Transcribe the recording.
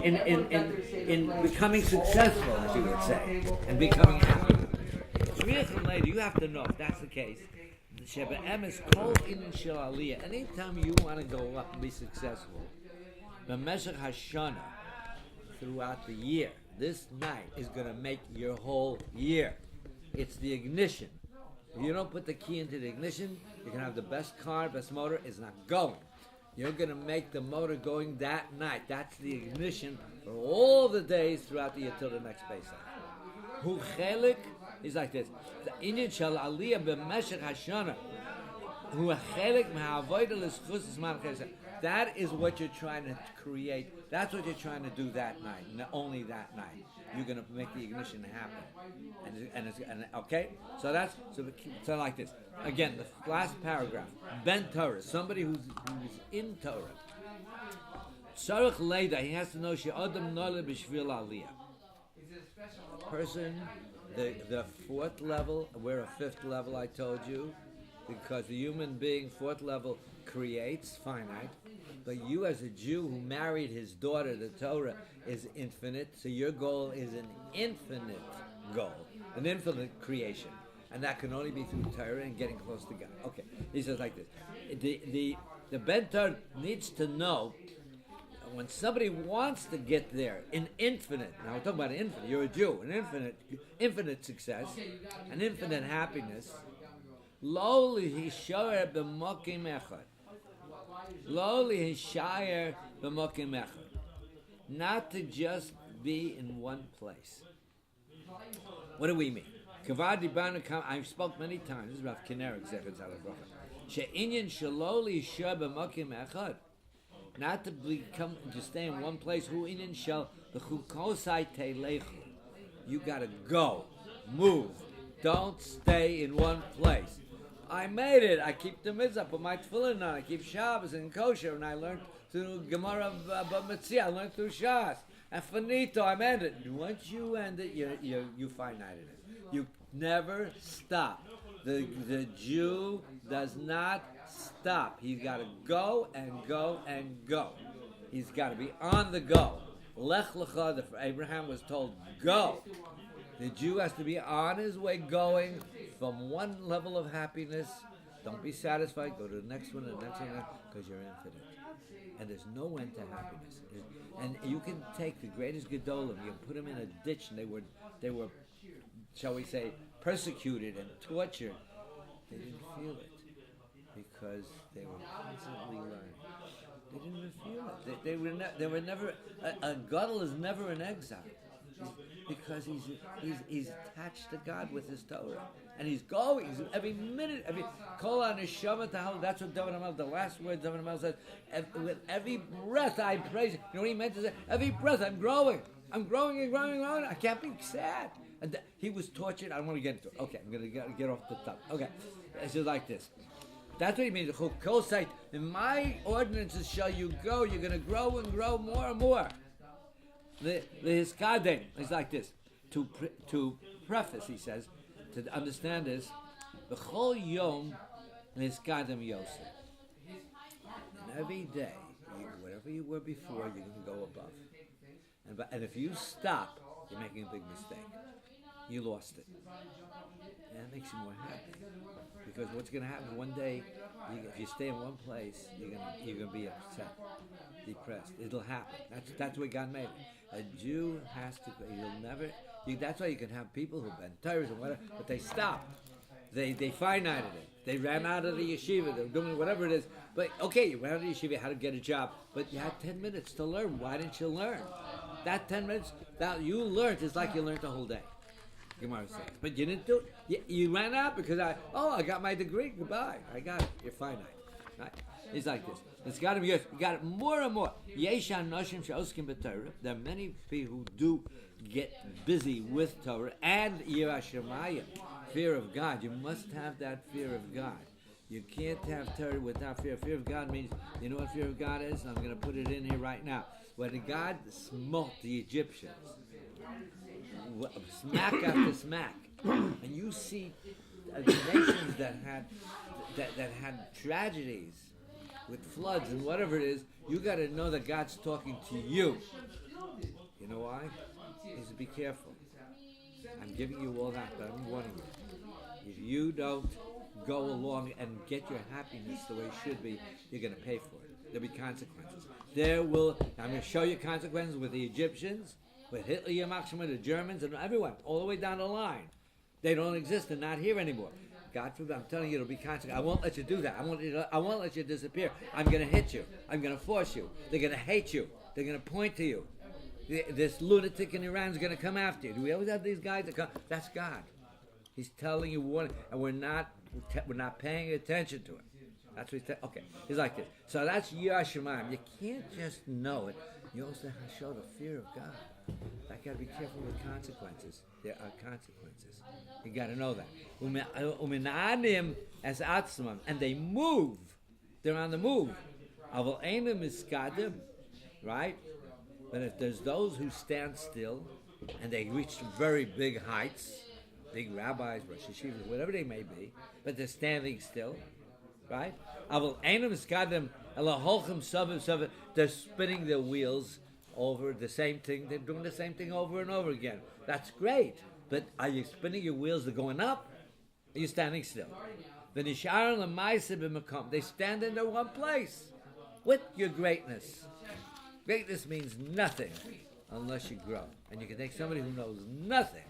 in becoming successful, as you would say, and becoming happy. Later, you have to know if that's the case. Anytime you want to go up and be successful, the Meshach Hashana throughout the year, this night is going to make your whole year. It's the ignition. If you don't put the key into the ignition, you can have the best car, best motor, it's not going. You're going to make the motor going that night. That's the ignition for all the days throughout the year till the next Pesach. Hu chelik is like this. The inyan shel aliyah b'meshech hashana. Hu chelik mehavodah l'schus zman chesed. That is what you're trying to create. That's what you're trying to do that night. Only that night. You're going to make the ignition happen. And okay? So that's so like this. Again, the last paragraph. Ben Torah, somebody who's in Torah. Tzarich Leda, he has to know she'adam noleh b'shvil aliyah. Person, the fourth level, we're a fifth level, I told you, because the human being, fourth level, creates, finite, but you as a Jew who married his daughter, the Torah, is infinite, so your goal is an infinite goal, an infinite creation, and that can only be through Torah and getting close to God. Okay, he says like this, the Ben Torah needs to know when somebody wants to get there in infinite, now we're talking about an infinite, you're a Jew, an infinite success, an infinite happiness, lowly hishayer b'mokim echad. Lowly hishayer b'mokim echad. Not to just be in one place. What do we mean? I spoke many times, this is Rav Kinneret, Zecher Tzadok Bracha. She'inyan shaloli hishayer b'mokim echad. Not to stay in one place. Who inyan shel b'chukosai teilechu. You gotta go, move. Don't stay in one place. I made it. I keep the mitzvah, put my tefillin on. I keep Shabbos and kosher, and I learned through Gemara B'Metzia. I learned through Shas. And finito, I'm ended. Once you end it, you finite it. You never stop. The Jew does not stop. He's got to go and go and go. He's got to be on the go. Lech lecha. Abraham was told, go. The Jew has to be on his way going from one level of happiness. Don't be satisfied. Go to the next one and the next one, because you're infinite. And there's no end to happiness. And you can take the greatest gedolim, you can put them in a ditch, and they were, shall we say, persecuted and tortured. They didn't feel it because they were constantly learning. They didn't even feel it. They were never. A gadol is never in exile. Because he's attached to God with his Torah, and he's going. Every minute, every kol neshama tahal. That's what David HaMelech. The last word David HaMelech says. With every breath I praise. You know what he meant to say? Every breath I'm growing. I'm growing and growing and growing. I can't be sad. And he was tortured. I don't want to get into it. Okay, I'm going to get off the top. Okay, it's just like this. That's what he means. Kol site. In my ordinances shall you go. You're going to grow and grow more and more. The Hiskadem is like this. To preface, he says, to understand this, B'chol yom Hiskadem Yosef. And every day, whatever you were before, you're going to go above. And if you stop, you're making a big mistake. You lost it. And it makes you more happy. Because what's going to happen one day, if you stay in one place, you're going to be upset, depressed. It'll happen. That's what God made it. A Jew has to. You'll never. That's why you can have people who've been terrorists and whatever, but they stopped. They finited it. They ran out of the yeshiva. They were doing whatever it is. But okay, you ran out of the yeshiva. You had to get a job, but you had 10 minutes to learn. Why didn't you learn? That 10 minutes that you learned is like you learned the whole day. Gemara says, but you didn't do it. You ran out because I got my degree. Goodbye. I got it. You're finite. Right? It's like this. It's got to be. You got it more and more. Yeshan noshim she'oskim b'Torah. There are many people who do get busy with Torah and Yirah Shamayim, fear of God. You must have that fear of God. You can't have Torah without fear. Fear of God means, you know what fear of God is? I'm going to put it in here right now. When God smote the Egyptians, smack after smack, and you see nations that had tragedies with floods and whatever it is, you got to know that God's talking to you. You know why? He says, be careful. I'm giving you all that, but I'm warning you. If you don't go along and get your happiness the way it should be, you're going to pay for it. There'll be consequences. I'm going to show you consequences with the Egyptians, with Hitler, Yamachshima, the Germans, and everyone, all the way down the line. They don't exist. They're not here anymore. God forbid, I'm telling you, it'll be consequences. I won't let you do that. I won't let you disappear. I'm going to hit you. I'm going to force you. They're going to hate you. They're going to point to you. This lunatic in Iran is going to come after you. Do we always have these guys that come? That's God. He's telling you warning, and we're not paying attention to it. That's what he's saying. Okay, he's like this. So that's Yiras Shamayim. You can't just know it. You also have to show the fear of God. I got to be careful with consequences. There are consequences. You got to know that. Uminanim as atzmam, and they move. They're on the move. Aval einim iskadim, right? But if there's those who stand still, and they reach very big heights, big rabbis, Rosh Yeshivas, whatever they may be, but they're standing still, right? Aval einim iskadim, elaholchem savim. They're spinning their wheels over the same thing. They're doing the same thing over and over again. That's great. But are you spinning your wheels? They're going up? Or are you standing still? They stand in their one place with your greatness. Greatness means nothing unless you grow. And you can take somebody who knows nothing